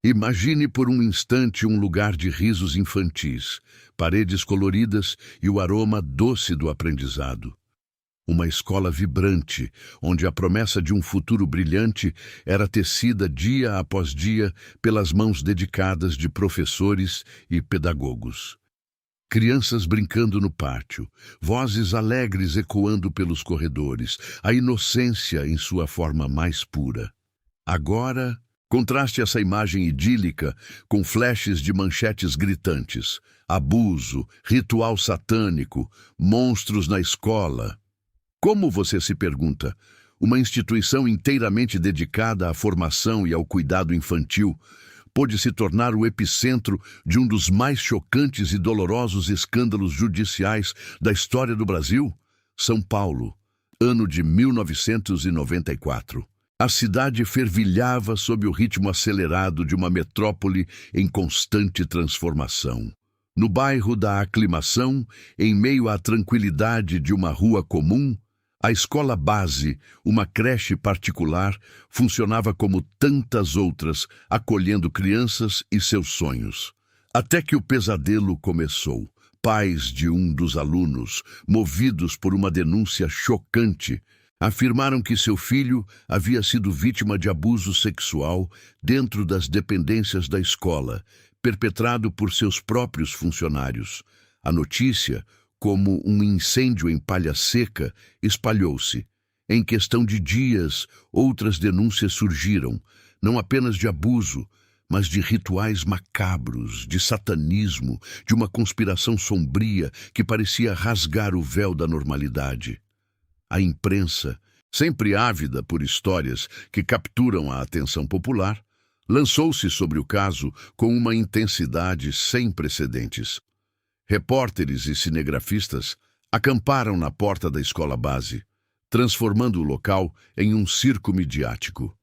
Imagine por um instante um lugar de risos infantis, paredes coloridas e o aroma doce do aprendizado. Uma escola vibrante, onde a promessa de um futuro brilhante era tecida dia após dia pelas mãos dedicadas de professores e pedagogos. Crianças brincando no pátio, vozes alegres ecoando pelos corredores, a inocência em sua forma mais pura. Agora, contraste essa imagem idílica com flashes de manchetes gritantes: abuso, ritual satânico, monstros na escola. Como você se pergunta, uma instituição inteiramente dedicada à formação e ao cuidado infantil pôde se tornar o epicentro de um dos mais chocantes e dolorosos escândalos judiciais da história do Brasil? São Paulo, ano de 1994. A cidade fervilhava sob o ritmo acelerado de uma metrópole em constante transformação. No bairro da Aclimação, em meio à tranquilidade de uma rua comum, a escola base, uma creche particular, funcionava como tantas outras, acolhendo crianças e seus sonhos. Até que o pesadelo começou. Pais de um dos alunos, movidos por uma denúncia chocante, afirmaram que seu filho havia sido vítima de abuso sexual dentro das dependências da escola, perpetrado por seus próprios funcionários. A notícia, como um incêndio em palha seca, espalhou-se. Em questão de dias, outras denúncias surgiram, não apenas de abuso, mas de rituais macabros, de satanismo, de uma conspiração sombria que parecia rasgar o véu da normalidade. A imprensa, sempre ávida por histórias que capturam a atenção popular, lançou-se sobre o caso com uma intensidade sem precedentes. Repórteres e cinegrafistas acamparam na porta da escola base, transformando o local em um circo midiático.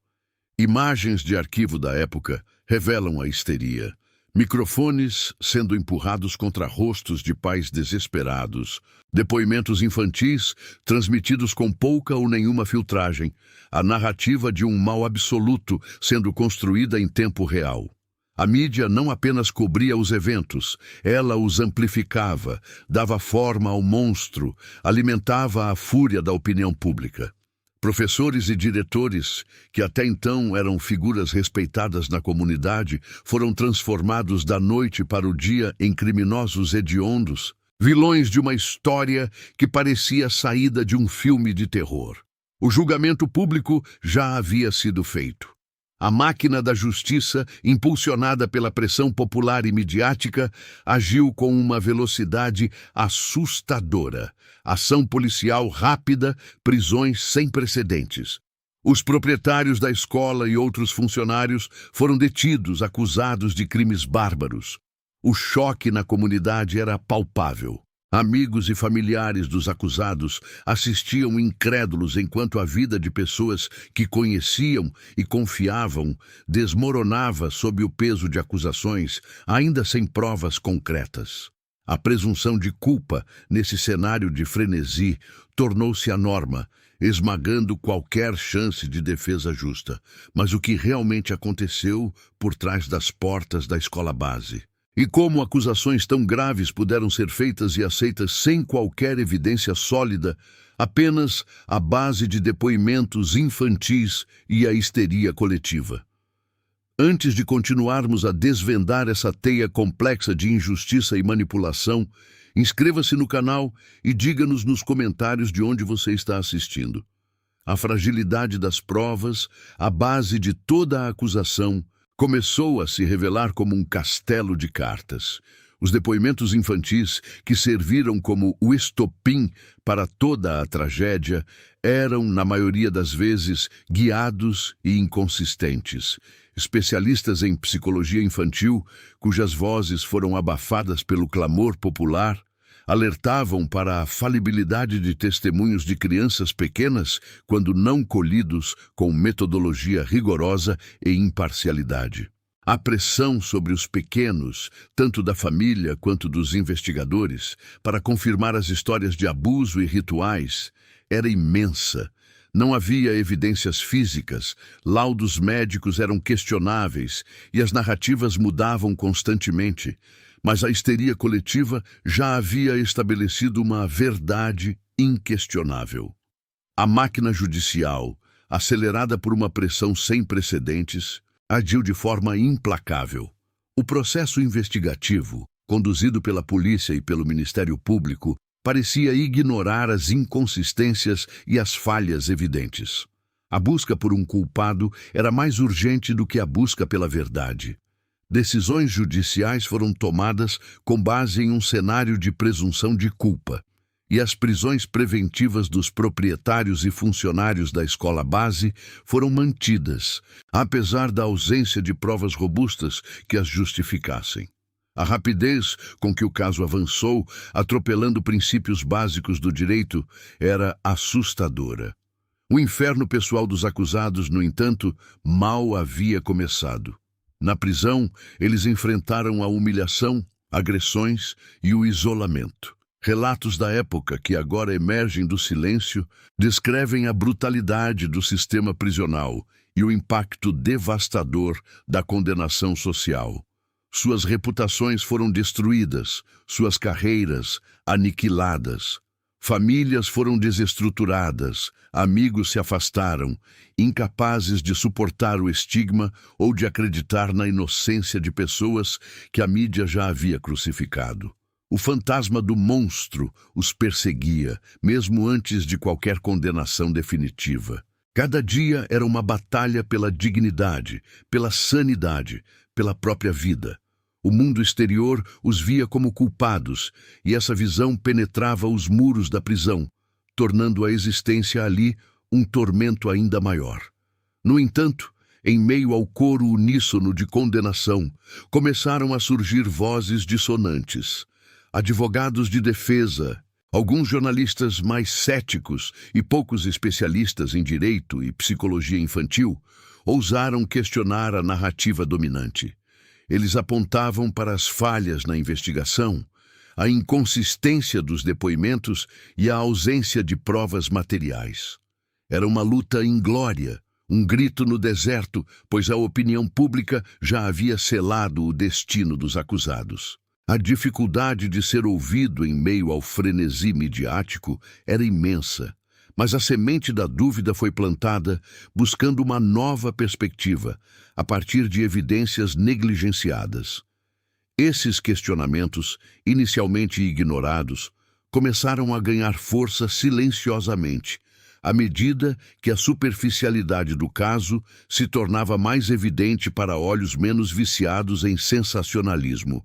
Imagens de arquivo da época revelam a histeria. Microfones sendo empurrados contra rostos de pais desesperados. Depoimentos infantis transmitidos com pouca ou nenhuma filtragem. A narrativa de um mal absoluto sendo construída em tempo real. A mídia não apenas cobria os eventos, ela os amplificava, dava forma ao monstro, alimentava a fúria da opinião pública. Professores e diretores, que até então eram figuras respeitadas na comunidade, foram transformados da noite para o dia em criminosos hediondos, vilões de uma história que parecia saída de um filme de terror. O julgamento público já havia sido feito. A máquina da justiça, impulsionada pela pressão popular e midiática, agiu com uma velocidade assustadora. Ação policial rápida, prisões sem precedentes. Os proprietários da escola e outros funcionários foram detidos, acusados de crimes bárbaros. O choque na comunidade era palpável. Amigos e familiares dos acusados assistiam incrédulos enquanto a vida de pessoas que conheciam e confiavam desmoronava sob o peso de acusações, ainda sem provas concretas. A presunção de culpa, nesse cenário de frenesi, tornou-se a norma, esmagando qualquer chance de defesa justa. Mas o que realmente aconteceu por trás das portas da escola base? E como acusações tão graves puderam ser feitas e aceitas sem qualquer evidência sólida, apenas à base de depoimentos infantis e a histeria coletiva? Antes de continuarmos a desvendar essa teia complexa de injustiça e manipulação, inscreva-se no canal e diga-nos nos comentários de onde você está assistindo. A fragilidade das provas, a base de toda a acusação, começou a se revelar como um castelo de cartas. Os depoimentos infantis, que serviram como o estopim para toda a tragédia, eram, na maioria das vezes, guiados e inconsistentes. Especialistas em psicologia infantil, cujas vozes foram abafadas pelo clamor popular, alertavam para a falibilidade de testemunhos de crianças pequenas quando não colhidos com metodologia rigorosa e imparcialidade. A pressão sobre os pequenos, tanto da família quanto dos investigadores, para confirmar as histórias de abuso e rituais, era imensa. Não havia evidências físicas, laudos médicos eram questionáveis e as narrativas mudavam constantemente, mas a histeria coletiva já havia estabelecido uma verdade inquestionável. A máquina judicial, acelerada por uma pressão sem precedentes, agiu de forma implacável. O processo investigativo, conduzido pela polícia e pelo Ministério Público, parecia ignorar as inconsistências e as falhas evidentes. A busca por um culpado era mais urgente do que a busca pela verdade. Decisões judiciais foram tomadas com base em um cenário de presunção de culpa, e as prisões preventivas dos proprietários e funcionários da escola base foram mantidas, apesar da ausência de provas robustas que as justificassem. A rapidez com que o caso avançou, atropelando princípios básicos do direito, era assustadora. O inferno pessoal dos acusados, no entanto, mal havia começado. Na prisão, eles enfrentaram a humilhação, agressões e o isolamento. Relatos da época, que agora emergem do silêncio, descrevem a brutalidade do sistema prisional e o impacto devastador da condenação social. Suas reputações foram destruídas, suas carreiras aniquiladas. Famílias foram desestruturadas, amigos se afastaram, incapazes de suportar o estigma ou de acreditar na inocência de pessoas que a mídia já havia crucificado. O fantasma do monstro os perseguia, mesmo antes de qualquer condenação definitiva. Cada dia era uma batalha pela dignidade, pela sanidade, pela própria vida. O mundo exterior os via como culpados, e essa visão penetrava os muros da prisão, tornando a existência ali um tormento ainda maior. No entanto, em meio ao coro uníssono de condenação, começaram a surgir vozes dissonantes. Advogados de defesa, alguns jornalistas mais céticos e poucos especialistas em direito e psicologia infantil ousaram questionar a narrativa dominante. Eles apontavam para as falhas na investigação, a inconsistência dos depoimentos e a ausência de provas materiais. Era uma luta inglória, um grito no deserto, pois a opinião pública já havia selado o destino dos acusados. A dificuldade de ser ouvido em meio ao frenesi midiático era imensa, mas a semente da dúvida foi plantada buscando uma nova perspectiva, a partir de evidências negligenciadas. Esses questionamentos, inicialmente ignorados, começaram a ganhar força silenciosamente, à medida que a superficialidade do caso se tornava mais evidente para olhos menos viciados em sensacionalismo.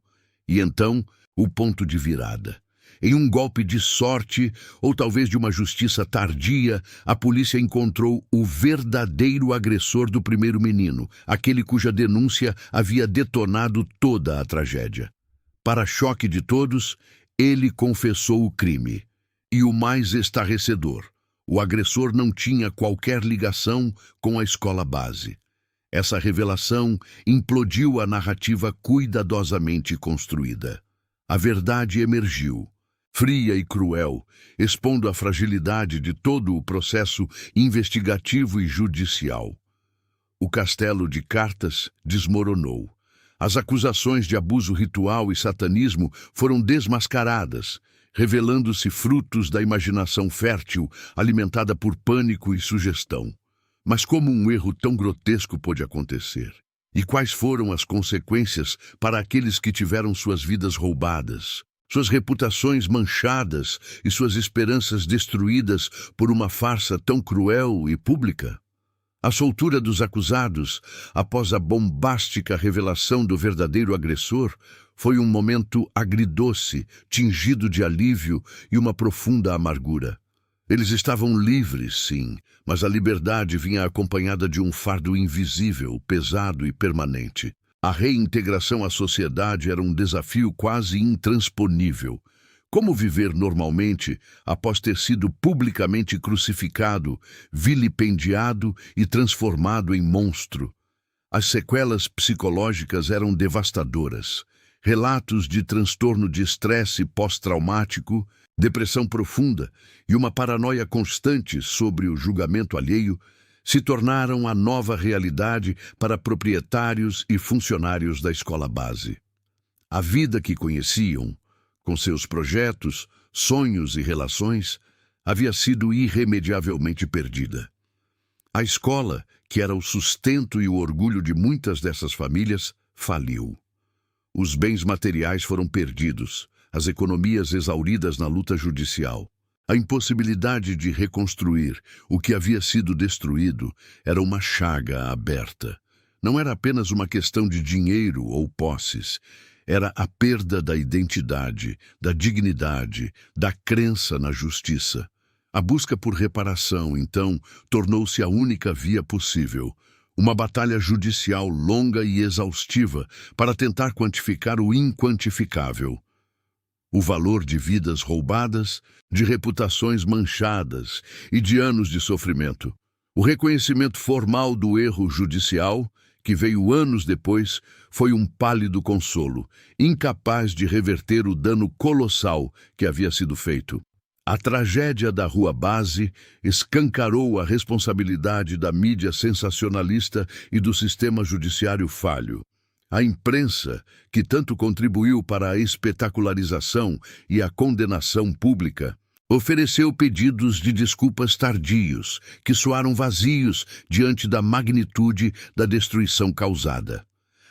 E então, o ponto de virada. Em um golpe de sorte, ou talvez de uma justiça tardia, a polícia encontrou o verdadeiro agressor do primeiro menino, aquele cuja denúncia havia detonado toda a tragédia. Para choque de todos, ele confessou o crime. E o mais estarrecedor, o agressor não tinha qualquer ligação com a escola base. Essa revelação implodiu a narrativa cuidadosamente construída. A verdade emergiu, fria e cruel, expondo a fragilidade de todo o processo investigativo e judicial. O castelo de cartas desmoronou. As acusações de abuso ritual e satanismo foram desmascaradas, revelando-se frutos da imaginação fértil alimentada por pânico e sugestão. Mas como um erro tão grotesco pôde acontecer? E quais foram as consequências para aqueles que tiveram suas vidas roubadas, suas reputações manchadas e suas esperanças destruídas por uma farsa tão cruel e pública? A soltura dos acusados, após a bombástica revelação do verdadeiro agressor, foi um momento agridoce, tingido de alívio e uma profunda amargura. Eles estavam livres, sim, mas a liberdade vinha acompanhada de um fardo invisível, pesado e permanente. A reintegração à sociedade era um desafio quase intransponível. Como viver normalmente após ter sido publicamente crucificado, vilipendiado e transformado em monstro? As sequelas psicológicas eram devastadoras. Relatos de transtorno de estresse pós-traumático, Depressão profunda e uma paranoia constante sobre o julgamento alheio se tornaram a nova realidade para proprietários e funcionários da escola base. A vida que conheciam, com seus projetos, sonhos e relações, havia sido irremediavelmente perdida. A escola, que era o sustento e o orgulho de muitas dessas famílias, faliu. Os bens materiais foram perdidos, as economias exauridas na luta judicial. A impossibilidade de reconstruir o que havia sido destruído era uma chaga aberta. Não era apenas uma questão de dinheiro ou posses. Era a perda da identidade, da dignidade, da crença na justiça. A busca por reparação, então, tornou-se a única via possível. Uma batalha judicial longa e exaustiva para tentar quantificar o inquantificável. O valor de vidas roubadas, de reputações manchadas e de anos de sofrimento. O reconhecimento formal do erro judicial, que veio anos depois, foi um pálido consolo, incapaz de reverter o dano colossal que havia sido feito. A tragédia da Rua Base escancarou a responsabilidade da mídia sensacionalista e do sistema judiciário falho. A imprensa, que tanto contribuiu para a espetacularização e a condenação pública, ofereceu pedidos de desculpas tardios, que soaram vazios diante da magnitude da destruição causada.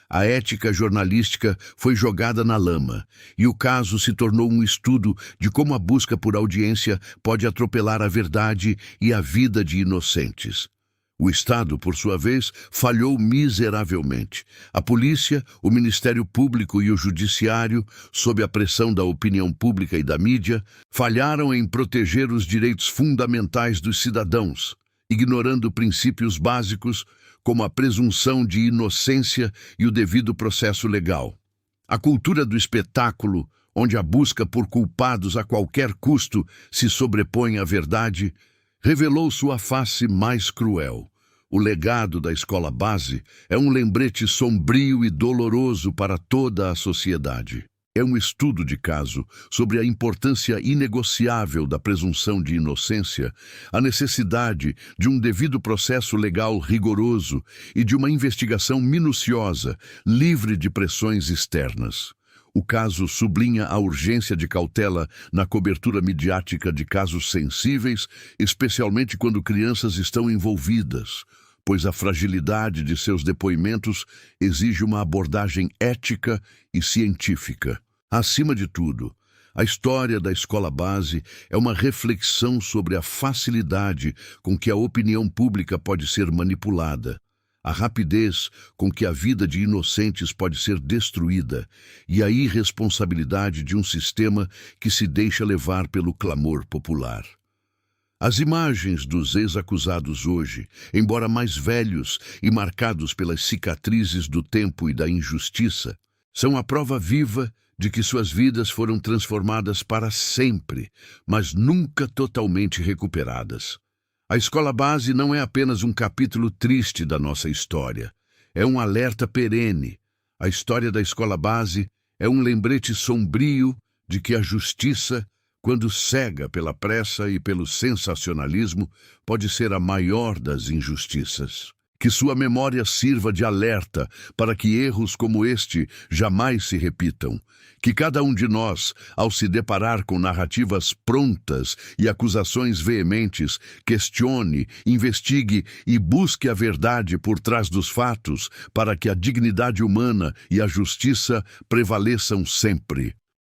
A ética jornalística foi jogada na lama, e o caso se tornou um estudo de como a busca por audiência pode atropelar a verdade e a vida de inocentes. O Estado, por sua vez, falhou miseravelmente. A polícia, o Ministério Público e o Judiciário, sob a pressão da opinião pública e da mídia, falharam em proteger os direitos fundamentais dos cidadãos, ignorando princípios básicos como a presunção de inocência e o devido processo legal. A cultura do espetáculo, onde a busca por culpados a qualquer custo se sobrepõe à verdade, revelou sua face mais cruel. O legado da escola base é um lembrete sombrio e doloroso para toda a sociedade. É um estudo de caso sobre a importância inegociável da presunção de inocência, a necessidade de um devido processo legal rigoroso e de uma investigação minuciosa, livre de pressões externas. O caso sublinha a urgência de cautela na cobertura midiática de casos sensíveis, especialmente quando crianças estão envolvidas, pois a fragilidade de seus depoimentos exige uma abordagem ética e científica. Acima de tudo, a história da escola base é uma reflexão sobre a facilidade com que a opinião pública pode ser manipulada, a rapidez com que a vida de inocentes pode ser destruída e a irresponsabilidade de um sistema que se deixa levar pelo clamor popular. As imagens dos ex-acusados hoje, embora mais velhos e marcados pelas cicatrizes do tempo e da injustiça, são a prova viva de que suas vidas foram transformadas para sempre, mas nunca totalmente recuperadas. A escola base não é apenas um capítulo triste da nossa história, é um alerta perene. A história da escola base é um lembrete sombrio de que a justiça, quando cega pela pressa e pelo sensacionalismo, pode ser a maior das injustiças. Que sua memória sirva de alerta para que erros como este jamais se repitam. Que cada um de nós, ao se deparar com narrativas prontas e acusações veementes, questione, investigue e busque a verdade por trás dos fatos para que a dignidade humana e a justiça prevaleçam sempre.